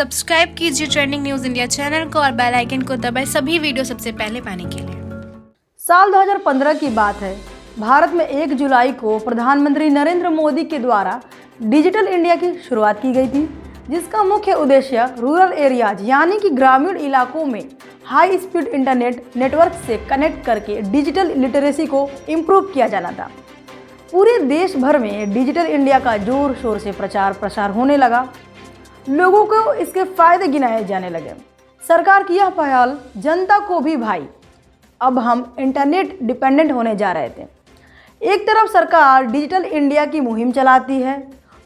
Subscribe कीजिए trending news India channel को और बेल आइकन को दबाएं सभी वीडियो सबसे पहले पाने के लिए। साल 2015 की बात है। भारत में 1 जुलाई को प्रधानमंत्री नरेंद्र मोदी के द्वारा डिजिटल इंडिया की शुरुआत की गई थी, जिसका मुख्य उद्देश्य रूरल एरियाज यानी कि ग्रामीण इलाकों में हाई स्पीड इंटरनेट नेटवर्क से कनेक्ट करके डिजिटल लिटरेसी को इम्प्रूव किया जाना था। पूरे देश भर में डिजिटल इंडिया का जोर शोर से प्रचार प्रसार होने लगा। लोगों को इसके फायदे गिनाए जाने लगे। सरकार की यह पहल जनता को भी भाई अब हम इंटरनेट डिपेंडेंट होने जा रहे थे। एक तरफ सरकार डिजिटल इंडिया की मुहिम चलाती है,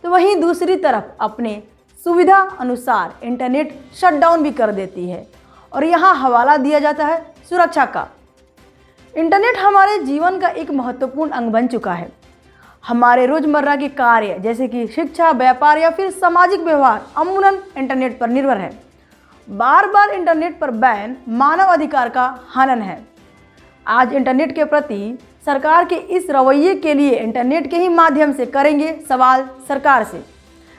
तो वहीं दूसरी तरफ अपने सुविधा अनुसार इंटरनेट शटडाउन भी कर देती है। और यहाँ हवाला दिया जाता है सुरक्षा का। इंटरनेट हमारे जीवन का एक महत्वपूर्ण अंग बन चुका है। हमारे रोजमर्रा के कार्य जैसे कि शिक्षा, व्यापार या फिर सामाजिक व्यवहार अमूमन इंटरनेट पर निर्भर है। बार बार इंटरनेट पर बैन मानव अधिकार का हनन है। आज इंटरनेट के प्रति सरकार के इस रवैये के लिए इंटरनेट के ही माध्यम से करेंगे सवाल सरकार से।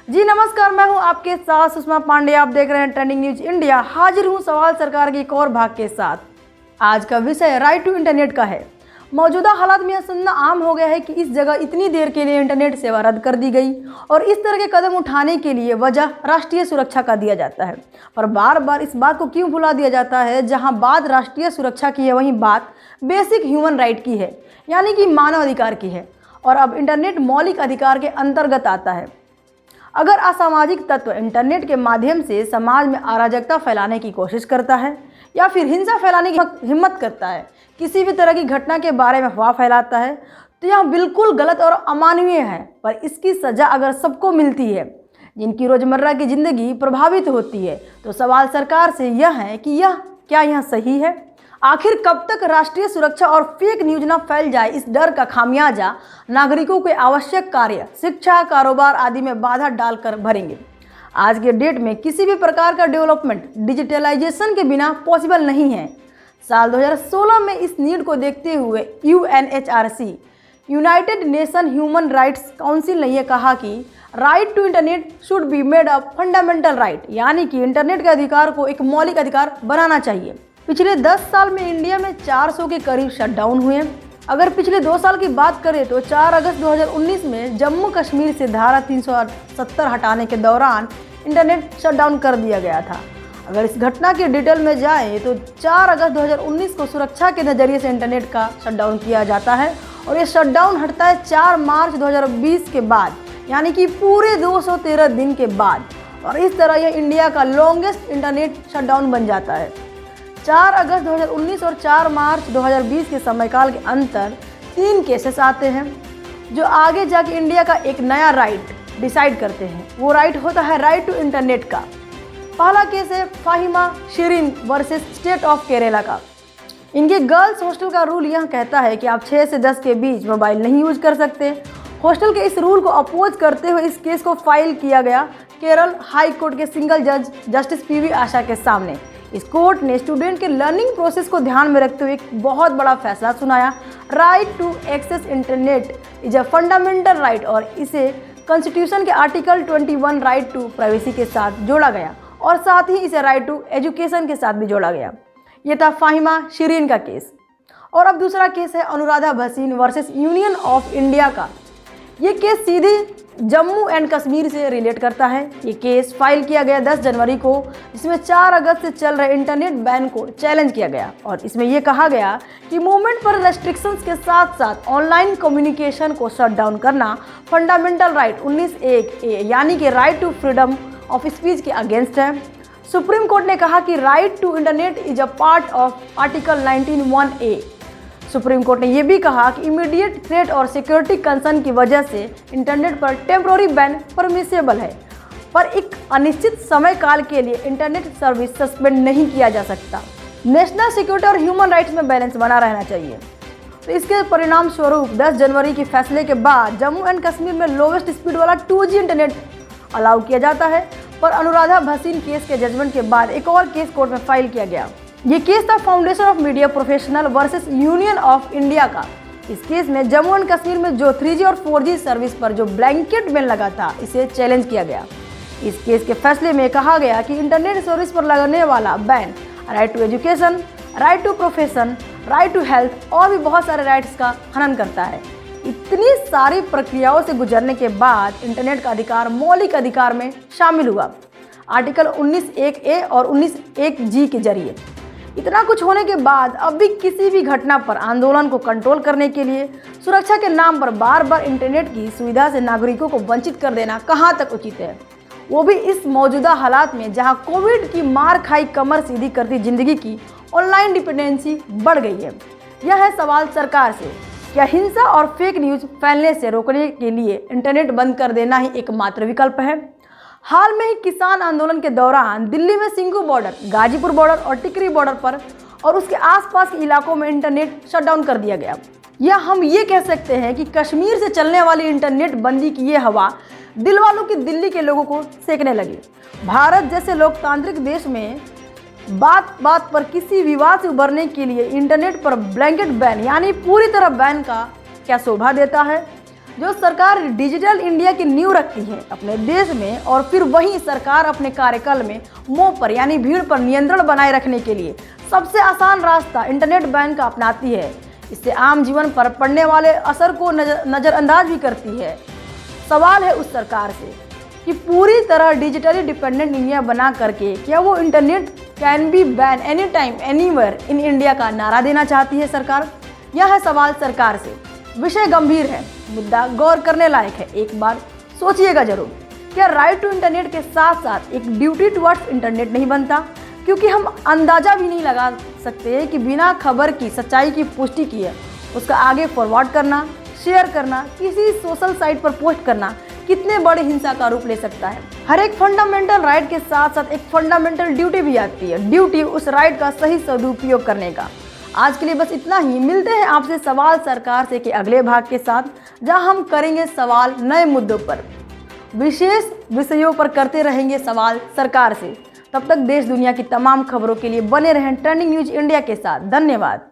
जी नमस्कार, मैं हूं आपके साथ सुषमा पांडे। आप देख रहे हैं ट्रेंडिंग न्यूज इंडिया। हाजिर हूं सवाल सरकार के एक और भाग के साथ। आज का विषय राइट टू इंटरनेट का है। मौजूदा हालात में यह सुनना आम हो गया है कि इस जगह इतनी देर के लिए इंटरनेट सेवा रद्द कर दी गई और इस तरह के कदम उठाने के लिए वजह राष्ट्रीय सुरक्षा का दिया जाता है। पर बार बार इस बात को क्यों भुला दिया जाता है? जहां बात राष्ट्रीय सुरक्षा की है, वहीं बात बेसिक ह्यूमन राइट की है, यानी कि मानव अधिकार की है। और अब इंटरनेट मौलिक अधिकार के अंतर्गत आता है। अगर असामाजिक तत्व इंटरनेट के माध्यम से समाज में अराजकता फैलाने की कोशिश करता है या फिर हिंसा फैलाने की हिम्मत करता है, किसी भी तरह की घटना के बारे में अफवाह फैलाता है, तो यह बिल्कुल गलत और अमानवीय है। पर इसकी सज़ा अगर सबको मिलती है जिनकी रोज़मर्रा की ज़िंदगी प्रभावित होती है, तो सवाल सरकार से यह है कि यह सही है? आखिर कब तक राष्ट्रीय सुरक्षा और फेक न्यूज न फैल जाए, इस डर का खामियाजा नागरिकों के आवश्यक कार्य, शिक्षा, कारोबार आदि में बाधा डालकर भरेंगे। आज के डेट में किसी भी प्रकार का डेवलपमेंट डिजिटलाइजेशन के बिना पॉसिबल नहीं है। साल 2016 में इस नीड को देखते हुए UNHRC United Nation Human Rights Council ने यह कहा कि right to internet should be made a fundamental right, यानी कि इंटरनेट के अधिकार को एक मौलिक अधिकार बनाना चाहिए। पिछले 10 साल में इंडिया में 400 के करीब शटडाउन हुए। अगर पिछले 2 साल की बात करें तो 4 अगस्त 2019 में जम्मू कश्मीर से धारा 370 हटाने के दौरान इंटरनेट शटडाउन कर दिया गया था। अगर इस घटना के डिटेल में जाएं तो 4 अगस्त 2019 को सुरक्षा के नज़रिए से इंटरनेट का शटडाउन किया जाता है और ये शटडाउन हटता है 4 मार्च 2020 के बाद, यानी कि पूरे 213 दिन के बाद। और इस तरह यह इंडिया का लॉन्गेस्ट इंटरनेट शटडाउन बन जाता है। 4 अगस्त 2019 और 4 मार्च 2020 के समयकाल के अंतर 3 केसेस आते हैं जो आगे जाके इंडिया का एक नया राइट डिसाइड करते हैं। वो राइट होता है राइट टू इंटरनेट का। पहला केस है Fahima Shirin versus state of Kerala का। इनके गर्ल्स हॉस्टल का रूल यह कहता है कि आप 6 से 10 के बीच मोबाइल नहीं यूज कर सकते। हॉस्टल के इस रूल को अपोज करते हुए इस केस को फाइल किया गया केरल हाई कोर्ट के सिंगल जज जस्टिस PV आशा के सामने। इस कोर्ट ने स्टूडेंट के लर्निंग प्रोसेस को ध्यान में रखते हुए एक बहुत बड़ा फैसला सुनाया। Right to access internet is a fundamental right और इसे कॉन्स्टिट्यूशन के आर्टिकल 21 राइट टू प्राइवेसी के साथ जोड़ा गया और साथ ही इसे राइट टू एजुकेशन के साथ भी जोड़ा गया। ये था फाहिमा शिरीन का केस। और अब दूसरा केस है Anuradha Bhasin versus union of India का। ये केस सीधे जम्मू एंड कश्मीर से रिलेट करता है। ये केस फाइल किया गया 10 जनवरी को, जिसमें 4 अगस्त से चल रहे इंटरनेट बैन को चैलेंज किया गया और इसमें यह कहा गया कि मूवमेंट पर रेस्ट्रिक्शंस के साथ साथ ऑनलाइन कम्युनिकेशन को शट डाउन करना फंडामेंटल राइट 19(1)(a) यानी कि right to freedom of speech के अगेंस्ट है। सुप्रीम कोर्ट ने कहा कि right to internet is a part of article 19(1)(a)। Supreme Court ने यह भी कहा कि इमीडिएट थ्रेट और सिक्योरिटी कंसर्न की वजह से इंटरनेट पर टेम्पोररी बैन परमिसेबल है, पर एक अनिश्चित समय काल के लिए इंटरनेट सर्विस सस्पेंड नहीं किया जा सकता। नेशनल सिक्योरिटी और ह्यूमन राइट्स में बैलेंस बना रहना चाहिए। तो इसके परिणाम स्वरूप 10 जनवरी के फैसले के बाद जम्मू एंड कश्मीर में लोवेस्ट स्पीड वाला 2G इंटरनेट अलाउ किया जाता है। पर अनुराधा भसीन केस के जजमेंट के बाद एक और केस कोर्ट में फाइल किया गया। ये केस था foundation of media professional versus union of India का। इस केस में जम्मू एंड कश्मीर में जो 3G और 4G सर्विस पर जो ब्लैंकेट बैन लगा था, इसे चैलेंज किया गया। इस केस के फैसले में कहा गया कि इंटरनेट सर्विस पर लगने वाला ban right to education, right to profession, right to health और भी बहुत सारे राइट्स का हनन करता है। इतनी सारी प्रक्रियाओं से गुजरने के बाद इंटरनेट का अधिकार मौलिक अधिकार में शामिल हुआ आर्टिकल 19(1)(a) और 19(1)(g) के जरिए। इतना कुछ होने के बाद अब भी किसी भी घटना पर आंदोलन को कंट्रोल करने के लिए सुरक्षा के नाम पर बार बार इंटरनेट की सुविधा से नागरिकों को वंचित कर देना कहाँ तक उचित है, वो भी इस मौजूदा हालात में जहां कोविड की मार खाई कमर सीधी करती जिंदगी की ऑनलाइन डिपेंडेंसी बढ़ गई है। यह है सवाल सरकार से, क्या हिंसा और फेक न्यूज फैलने से रोकने के लिए इंटरनेट बंद कर देना ही एकमात्र विकल्प है? हाल में ही किसान आंदोलन के दौरान दिल्ली में सिंघू बॉर्डर, गाजीपुर बॉर्डर और टिकरी बॉर्डर पर और उसके आसपास के इलाकों में इंटरनेट शटडाउन कर दिया गया। या हम ये कह सकते हैं कि कश्मीर से चलने वाली इंटरनेट बंदी की ये हवा दिल वालों की दिल्ली के लोगों को सेकने लगी। भारत जैसे लोकतांत्रिक देश में बात बात पर किसी विवाद से उबरने के लिए इंटरनेट पर ब्लैंकेट बैन यानी पूरी तरह बैन का क्या शोभा देता है? जो सरकार डिजिटल इंडिया की नींव रखती है अपने देश में और फिर वही सरकार अपने कार्यकाल में मोह पर यानी भीड़ पर नियंत्रण बनाए रखने के लिए सबसे आसान रास्ता इंटरनेट बैन का अपनाती है। इससे आम जीवन पर पड़ने वाले असर को नज़रअंदाज भी करती है। सवाल है उस सरकार से कि पूरी तरह डिजिटली डिपेंडेंट इंडिया बना करके क्या वो internet can be ban any time anywhere in India का नारा देना चाहती है सरकार? यह है सवाल सरकार से। विषय गंभीर है, मुद्दा गौर करने लायक है। एक बार सोचिएगा जरूर, क्या राइट टू इंटरनेट के साथ साथ एक ड्यूटी टुवर्ड्स इंटरनेट नहीं बनता? क्योंकि हम अंदाजा भी नहीं लगा सकते कि बिना खबर की सच्चाई की पुष्टि किए उसका आगे फॉरवर्ड करना, शेयर करना, किसी सोशल साइट पर पोस्ट करना कितने बड़े हिंसा का रूप ले सकता है। हर एक फंडामेंटल राइट के साथ साथ एक फंडामेंटल ड्यूटी भी आती है, ड्यूटी उस राइट का सही सदुपयोग करने का। आज के लिए बस इतना ही। मिलते हैं आपसे सवाल सरकार से के अगले भाग के साथ, जहां हम करेंगे सवाल नए मुद्दों पर, विशेष विषयों पर करते रहेंगे सवाल सरकार से। तब तक देश दुनिया की तमाम खबरों के लिए बने रहें ट्रेंडिंग न्यूज इंडिया के साथ। धन्यवाद।